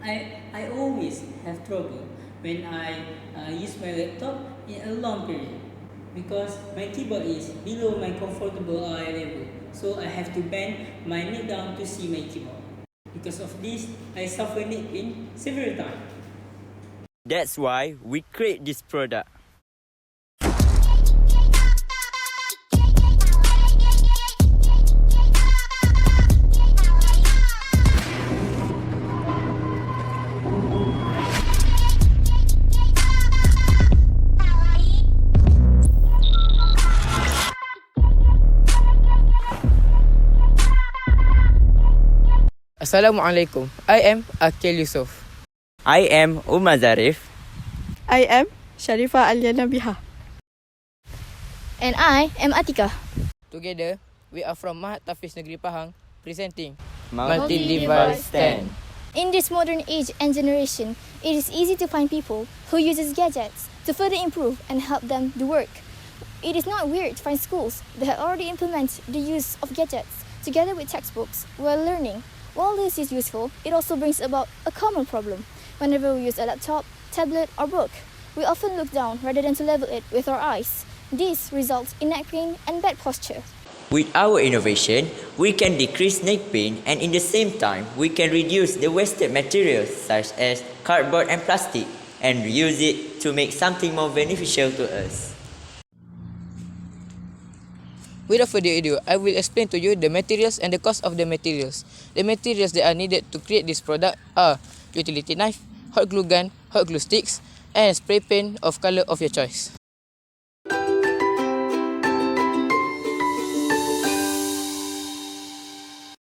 I always have trouble when I use my laptop in a long period because my keyboard is below my comfortable eye level, so I have to bend my neck down to see my keyboard. Because of this, I suffer neck pain several times. That's why we create this product. Assalamualaikum. I am Akil Yusof. I am Umar Zarif. I am Sharifah Aliana Biha. And I am Atika. Together, we are from MAAHAD TAHFIZ Negeri Pahang, presenting Multi-device stand. In this modern age and generation, it is easy to find people who uses gadgets to further improve and help them do work. It is not weird to find schools that have already implemented the use of gadgets together with textbooks while learning. While this is useful, it also brings about a common problem. Whenever we use a laptop, tablet or book, we often look down rather than to level it with our eyes. This results in neck pain and bad posture. With our innovation, we can decrease neck pain and in the same time, we can reduce the wasted materials such as cardboard and plastic and reuse it to make something more beneficial to us. Without further ado, I will explain to you the materials and the cost of the materials. The materials that are needed to create this product are utility knife, hot glue gun, hot glue sticks, and spray paint of color of your choice.